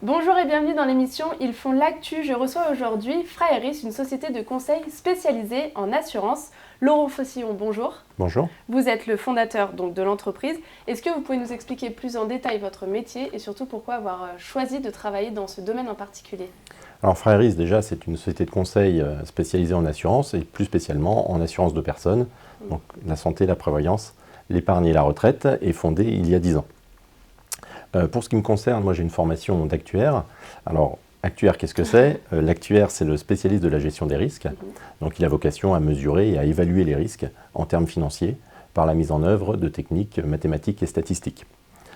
Bonjour et bienvenue dans l'émission Ils font l'actu. Je reçois aujourd'hui Fraeris, une société de conseil spécialisée en assurance. Laurent Faucillon, bonjour. Bonjour. Vous êtes le fondateur donc, de l'entreprise. Est-ce que vous pouvez nous expliquer plus en détail votre métier et surtout pourquoi avoir choisi de travailler dans ce domaine en particulier? Alors Fraeris, déjà, c'est une société de conseil spécialisée en assurance et plus spécialement en assurance de personnes, donc la santé, la prévoyance, l'épargne et la retraite, est fondée il y a 10 ans. Pour ce qui me concerne, moi j'ai une formation d'actuaire. Alors, actuaire, qu'est-ce que c'est? L'actuaire, c'est le spécialiste de la gestion des risques. Donc il a vocation à mesurer et à évaluer les risques en termes financiers par la mise en œuvre de techniques mathématiques et statistiques.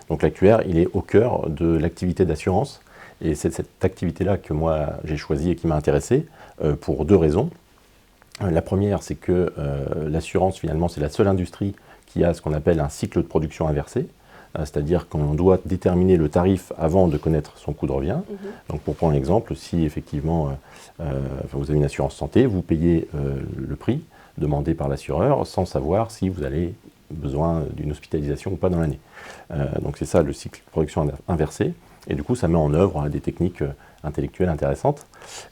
Donc l'actuaire, il est au cœur de l'activité d'assurance. Et c'est cette activité-là que moi j'ai choisie et qui m'a intéressé pour deux raisons. La première, c'est que l'assurance, finalement, c'est la seule industrie qui a ce qu'on appelle un cycle de production inversé. C'est-à-dire qu'on doit déterminer le tarif avant de connaître son coût de revient. Donc pour prendre l'exemple, si effectivement vous avez une assurance santé, vous payez le prix demandé par l'assureur sans savoir si vous avez besoin d'une hospitalisation ou pas dans l'année. Donc c'est ça le cycle de production inversé. Et du coup, ça met en œuvre des techniques intellectuelles intéressantes.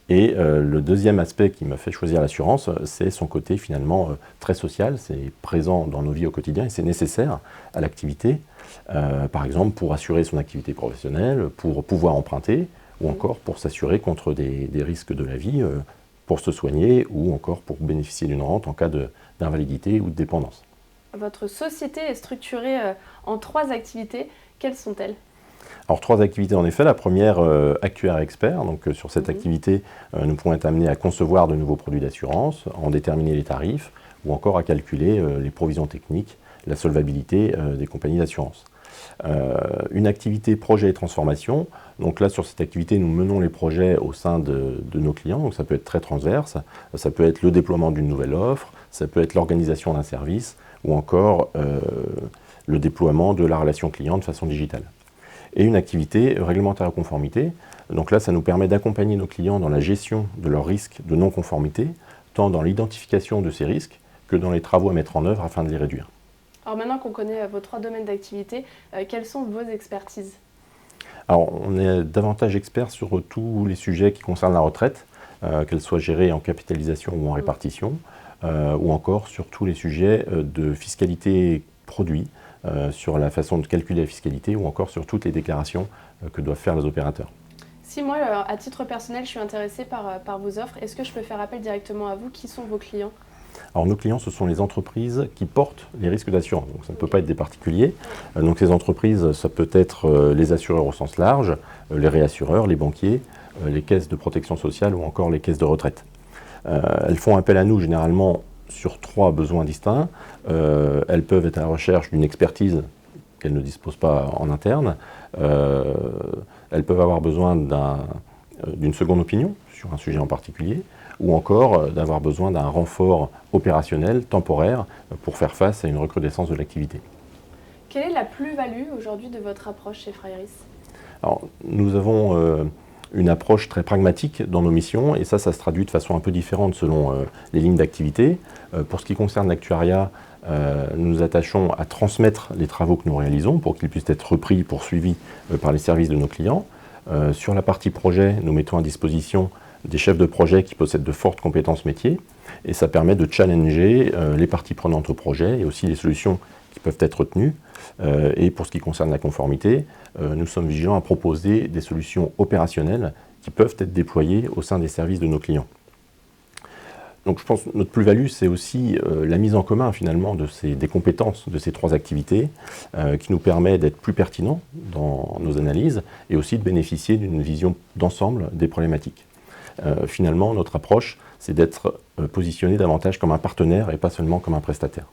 Et le deuxième aspect qui m'a fait choisir l'assurance, c'est son côté finalement très social. C'est présent dans nos vies au quotidien et c'est nécessaire à l'activité. Par exemple, pour assurer son activité professionnelle, pour pouvoir emprunter, ou encore pour s'assurer contre des risques de la vie, pour se soigner, ou encore pour bénéficier d'une rente en cas d'invalidité ou de dépendance. Votre société est structurée en 3 activités. Quelles sont-elles? Alors 3 activités en effet. La première, actuaire expert. Donc sur cette activité, nous pourrons être amenés à concevoir de nouveaux produits d'assurance, à en déterminer les tarifs, ou encore à calculer les provisions techniques, la solvabilité des compagnies d'assurance. Une activité projet et transformation. Donc là, sur cette activité, nous menons les projets au sein de nos clients. Donc ça peut être très transverse. Ça peut être le déploiement d'une nouvelle offre, ça peut être l'organisation d'un service, ou encore le déploiement de la relation client de façon digitale. Et une activité réglementaire à conformité. Donc là, ça nous permet d'accompagner nos clients dans la gestion de leurs risques de non-conformité, tant dans l'identification de ces risques que dans les travaux à mettre en œuvre afin de les réduire. Alors maintenant qu'on connaît vos 3 domaines d'activité, quelles sont vos expertises? Alors, on est davantage experts sur tous les sujets qui concernent la retraite, qu'elle soit gérée en capitalisation ou en répartition, ou encore sur tous les sujets de fiscalité produit, sur la façon de calculer la fiscalité ou encore sur toutes les déclarations que doivent faire les opérateurs. Si moi, à titre personnel, je suis intéressée par vos offres, est-ce que je peux faire appel directement à vous? Qui sont vos clients? Alors nos clients, ce sont les entreprises qui portent les risques d'assurance. Donc ça ne peut pas être des particuliers. Donc ces entreprises, ça peut être les assureurs au sens large, les réassureurs, les banquiers, les caisses de protection sociale ou encore les caisses de retraite. Elles font appel à nous généralement sur 3 besoins distincts. Elles peuvent être à la recherche d'une expertise qu'elles ne disposent pas en interne. Elles peuvent avoir besoin d'une seconde opinion sur un sujet en particulier, ou encore d'avoir besoin d'un renfort opérationnel, temporaire, pour faire face à une recrudescence de l'activité. Quelle est la plus-value aujourd'hui de votre approche chez Fraeris? Alors, nous avons une approche très pragmatique dans nos missions, et ça se traduit de façon un peu différente selon les lignes d'activité. Pour ce qui concerne l'actuariat, nous nous attachons à transmettre les travaux que nous réalisons pour qu'ils puissent être repris, poursuivis par les services de nos clients. Sur la partie projet, nous mettons à disposition des chefs de projet qui possèdent de fortes compétences métiers, et ça permet de challenger les parties prenantes au projet et aussi les solutions qui peuvent être retenues. Et pour ce qui concerne la conformité, nous sommes vigilants à proposer des solutions opérationnelles qui peuvent être déployées au sein des services de nos clients. Donc je pense que notre plus-value, c'est aussi la mise en commun finalement des compétences de ces 3 activités qui nous permet d'être plus pertinents dans nos analyses et aussi de bénéficier d'une vision d'ensemble des problématiques. Finalement, notre approche, c'est d'être positionné davantage comme un partenaire et pas seulement comme un prestataire.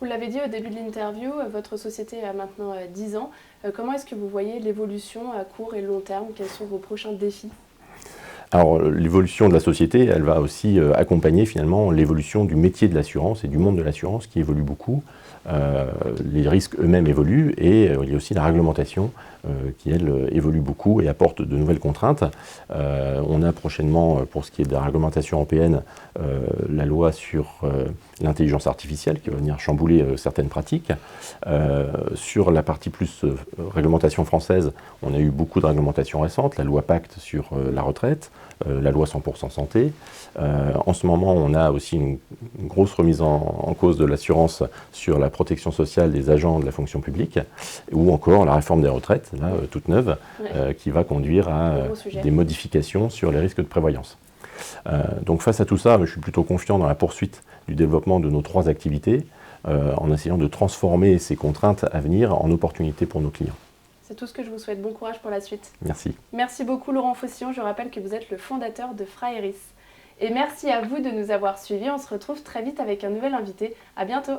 Vous l'avez dit au début de l'interview, votre société a maintenant 10 ans. Comment est-ce que vous voyez l'évolution à court et long terme? Quels sont vos prochains défis? Alors l'évolution de la société, elle va aussi accompagner finalement l'évolution du métier de l'assurance et du monde de l'assurance qui évolue beaucoup. Les risques eux-mêmes évoluent et il y a aussi la réglementation qui, elle, évolue beaucoup et apporte de nouvelles contraintes. On a prochainement, pour ce qui est de la réglementation européenne, la loi sur l'intelligence artificielle qui va venir chambouler certaines pratiques. Sur la partie plus réglementation française, on a eu beaucoup de réglementations récentes, la loi Pacte sur la retraite, la loi 100% santé. En ce moment, on a aussi une grosse remise en cause de l'assurance sur la protection sociale des agents de la fonction publique, ou encore la réforme des retraites, là, toute neuve, qui va conduire à des modifications sur les risques de prévoyance. Donc face à tout ça, je suis plutôt confiant dans la poursuite du développement de nos 3 activités, en essayant de transformer ces contraintes à venir en opportunités pour nos clients. C'est tout ce que je vous souhaite. Bon courage pour la suite. Merci. Merci beaucoup Laurent Faucillon. Je rappelle que vous êtes le fondateur de Fraeris. Et merci à vous de nous avoir suivis. On se retrouve très vite avec un nouvel invité. À bientôt.